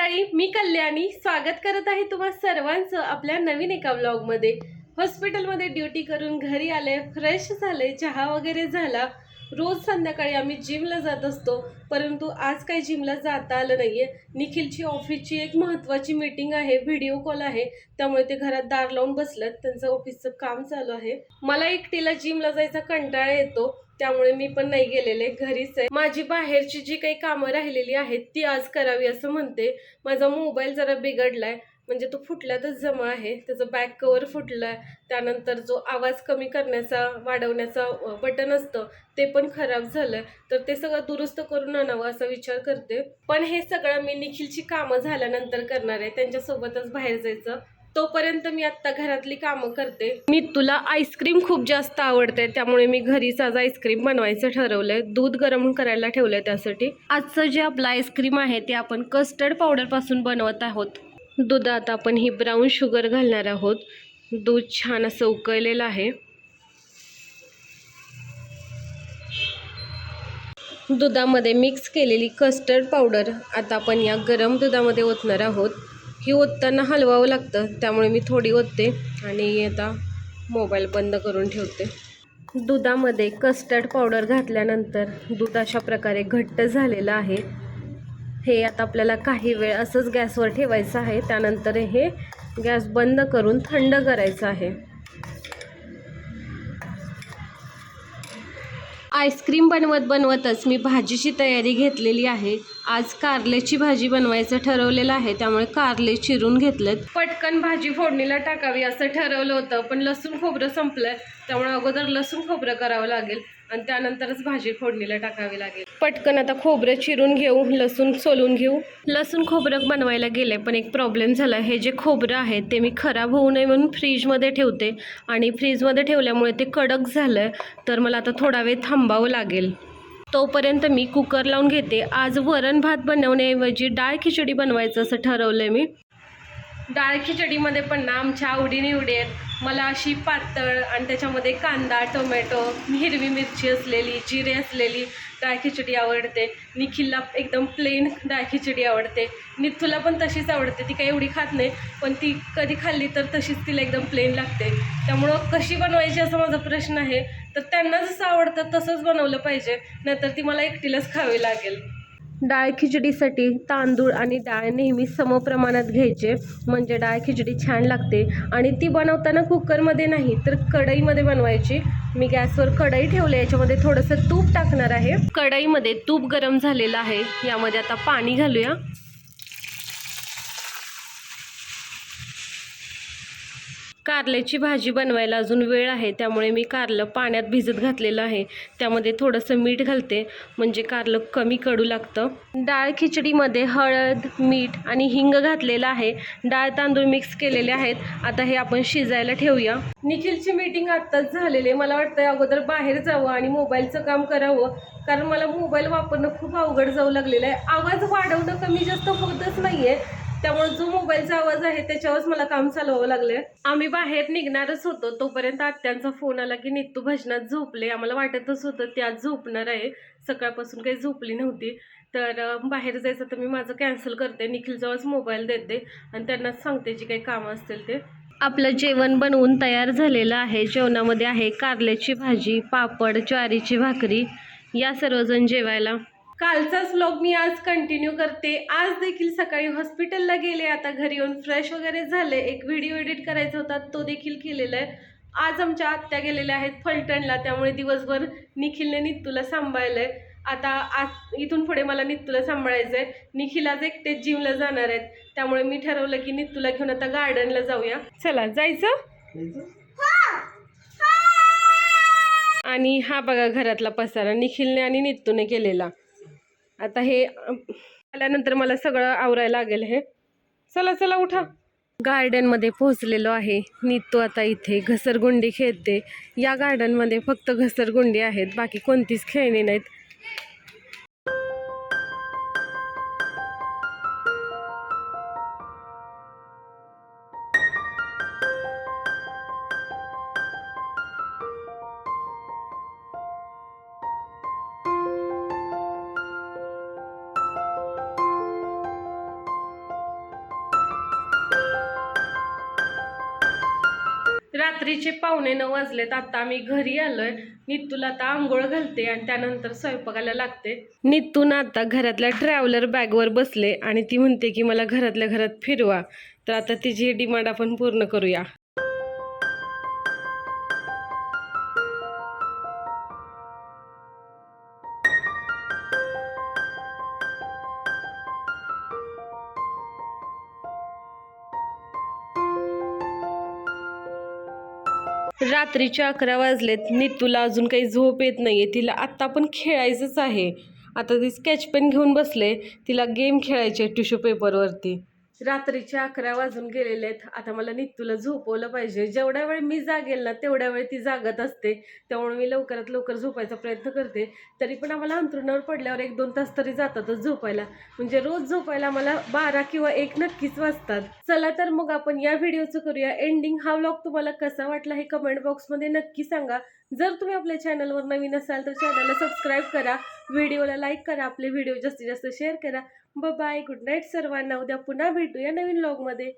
सकाळी मी कल्याणी स्वागत करत आहे तुम्हा सर्वांचं आपल्या नवीन एका व्लॉगमध्ये। हॉस्पिटलमध्ये ड्युटी करून घरी आले, फ्रेश झाले, चहा वगैरे झाला। रोज संध्याकाळी आम्ही जिमला जात असतो, परंतु आज काही जिमला जाता आलं नाहीये। निखिलची ऑफिसची एक महत्त्वाची मीटिंग आहे, व्हिडिओ कॉल आहे, त्यामुळे ते घरात दार लावून बसलेत। त्यांचं ऑफिसचं काम चालू आहे। मला एकटीला जिमला जायचा कंटाळा येतो, त्यामुळे मी पण नाही गेलेले, घरीच आहे। माझी बाहेरची जी काही कामं राहिलेली आहेत ती आज करावी असं म्हणते। माझा मोबाईल जरा बिघडलाय, म्हणजे तो फुटल्यातच जमा आहे। त्याचं बॅक कव्हर फुटलाय, त्यानंतर जो आवाज कमी करण्याचा वाढवण्याचा बटन असतं ते पण खराब झालंय। तर ते सगळं दुरुस्त करून आणावं असा विचार करते, पण हे सगळं मी निखिलची कामं झाल्यानंतर करणार आहे। त्यांच्यासोबतच बाहेर जायचं, तोपर्यंत मी आत्ता घरातली कामं करते। मी तुला आईस्क्रीम खूप जास्त आवडते, त्यामुळे मी घरीच आज आईस्क्रीम बनवायचं ठरवलंय। दूध गरम करायला ठेवलंय त्यासाठी। आजचं जे आपलं आईस्क्रीम आहे ते आपण कस्टर्ड पावडर पासून बनवत आहोत। दुधात आपण ही ब्राऊन शुगर घालणार आहोत। दूध छान असं उकळलेलं आहे। दुधामध्ये मिक्स केलेली कस्टर्ड पावडर आता आपण या गरम दुधामध्ये ओतणार आहोत। ही ओतताना हलवावं लागतं, त्यामुळे मी थोडी ओतते आणि आता मोबाईल बंद करून ठेवते। दुधामध्ये कस्टर्ड पावडर घातल्यानंतर दूध अशा प्रकारे घट्ट झालेलं आहे। हे आता आपल्याला काही वेळ असंच गॅसवर ठेवायचं आहे, त्यानंतर हे गॅस बंद करून थंड करायचं आहे। आईस्क्रीम बनवतच मी भाजीची तयारी घेतलेली आहे। आज कारल्याची भाजी बनवायचं ठरवलेलं आहे, त्यामुळे कारले चिरून घेतलेत। पटकन भाजी फोडणीला टाकावी असं ठरवलं होतं, पण लसूण खोबरं संपलंय, त्यामुळे अगोदर लसूण खोबरं करावं लागेल आणि त्यानंतरच भाजी फोडणीला टाकावी लागेल। पटकन आता खोबरं चिरून घेऊ, लसूण सोलून घेऊ। लसूण खोबरं बनवायला गेले, पण एक प्रॉब्लेम झाला। हे जे खोबरं आहे ते मी खराब होऊ नये म्हणून फ्रीजमध्ये ठेवते, आणि फ्रीजमध्ये ठेवल्यामुळे ते कडक झालंय, तर मला आता थोडा वेळ थांबावं लागेल। तोपर्यंत मी कुकर लावून घेते। आज वरण भात बनवण्याऐवजी डाळ खिचडी बनवायचं असं ठरवलंय मी। डाळ खिचडीमध्ये पण ना आमच्या आवडीनिवडी आहेत। मला अशी पातळ आणि त्याच्यामध्ये कांदा, टोमॅटो, हिरवी मिरची असलेली, जिरे असलेली डाळ खिचडी आवडते। निखिलला एकदम प्लेन डाळ खिचडी आवडते। निथूला पण तशीच आवडते, ती काही एवढी खात नाही, पण ती कधी खाल्ली तर तशीच तिला एकदम प्लेन लागते। त्यामुळं कशी बनवायची असा माझा प्रश्न आहे। तर त्यांना जसं आवडतं तसंच बनवलं पाहिजे, नाहीतर ती मला एकटीलाच खावी लागेल। डाळ खिचडीसाठी तांदूळ आणि डाळ नेहमी समप्रमाणात घ्यायचे, म्हणजे डाळ खिचडी छान लागते। आणि ती बनवताना कुकरमध्ये नाही तर कढईमध्ये बनवायची। मी गॅसवर कढई ठेवली, याच्यामध्ये थोडंसं तूप टाकणार आहे। कढईमध्ये तूप गरम झालेलं आहे, यामध्ये आता पाणी घालूया। कारल्याची भाजी बनवायला अजून वेळ आहे, त्यामुळे मी कारलं पाण्यात भिजत घातलेलं आहे। त्यामध्ये थोडंसं मीठ घालते, म्हणजे कारलं कमी कडू लागतं। डाळ खिचडीमध्ये हळद, मीठ आणि हिंग घातलेलं आहे। डाळ तांदूळ मिक्स केलेले आहेत। आता हे आपण शिजायला ठेवूया। निखिलची मीटिंग आत्ताच झालेली आहे। मला वाटतं अगोदर बाहेर जावं आणि मोबाईलचं काम करावं, कारण मला मोबाईल वापरणं खूप अवघड जाऊ लागलेलं आहे। आवाज वाढवणं कमी जास्त होतच नाहीये, त्यामुळे जो मोबाईलचा आवाज आहे त्याच्यावरच मला काम चालवावं लागलंय। आम्ही बाहेर निघणारच होतो, तोपर्यंत आत्यांचा फोन आला की नित्तू भजनात झोपले। आम्हाला वाटतच होतं ती आज झोपणार आहे, सकाळपासून काही झोपली नव्हती। तर बाहेर जायचं तर मी माझं कॅन्सल करते, निखिलजवळच मोबाईल देते आणि त्यांनाच सांगते जी काही कामं असतील ते। आपलं जेवण बनवून तयार झालेलं आहे। जेवणामध्ये आहे कारल्याची भाजी, पापड, ज्वारीची भाकरी, या सर्वजण जेवायला। कालचाच व्लॉग मी आज कंटिन्यू करते। आज देखील सकाळी हॉस्पिटलला गेले, आता घरी येऊन फ्रेश वगैरे झाले। एक व्हिडिओ एडिट करायचा होता, तो देखील केलेला आहे। आज आमच्या आत्या गेलेल्या आहेत फलटणला, त्यामुळे दिवसभर निखिलने नित्तूला सांभाळलंय। आता आज इथून पुढे मला नित्तूला सांभाळायचं आहे। निखिल आज एकटेच जिमला जाणार आहेत, त्यामुळे मी ठरवलं की नित्तूला घेऊन आता गार्डनला जाऊया। चला जायचं। आणि हा बघा घरातला पसारा निखिलने आणि नित्तूने केलेला। आता हे आल्यानंतर मला सगळं आवरायला लागेल हे। चला चला उठा। गार्डनमध्ये पोहोचलेलो आहे। नित्तू आता इथे घसरगुंडी खेळते। या गार्डनमध्ये फक्त घसरगुंडी आहेत, बाकी कोणतीच खेळणी नाहीत। रात्रीचे 8:45 वाजलेत. आता आम्ही घरी आलोय. नित्तूला आता आंघोळ घालते आणि त्यानंतर स्वयंपाकाला लागते. नित्तून आता घरातल्या ट्रॅव्हलर बॅगवर बसले आणि ती म्हणते की मला घरातल्या घरात फिरवा. तर आता तिची डिमांड आपण पूर्ण करूया. रात्रीचे 11 वाजलेत. नित्तूला अजून काही झोप येत नाहीये. तिला आत्ता पण खेळायचंच आहे. आता ती स्केच पेन घेऊन बसले. तिला गेम खेळायचे टिश्यू पेपरवरती. रात्रीचे 11 वाजून गेलेले आहेत. आता मला नित्तूला झोपवलं पाहिजे. जेवढ्या वेळ मी जागेल ना तेवढ्या वेळ ती जागत असते. त्यामुळे मी लवकरात लवकर झोपायचा प्रयत्न करते. तरी पण आम्हाला अंथरुणावर पडल्यावर 1-2 तास तरी जातातच झोपायला. म्हणजे रोज झोपायला मला 12 किंवा 1 नक्कीच वाजतात. चला तर मग आपण या व्हिडिओचं करूया एंडिंग. हा व्लॉग तुम्हाला कसा वाटला हे कमेंट बॉक्समध्ये नक्की सांगा. जर तुम्ही आपल्या चॅनलवर नवीन असाल तर चॅनलला सबस्क्राईब करा, व्हिडिओला लाईक करा, आपले व्हिडिओ जास्तीत जास्त शेअर करा. बाय, गुड नाईट सर्वांना. उद्या पुन्हा भेटूया नवीन व्लॉगमध्ये.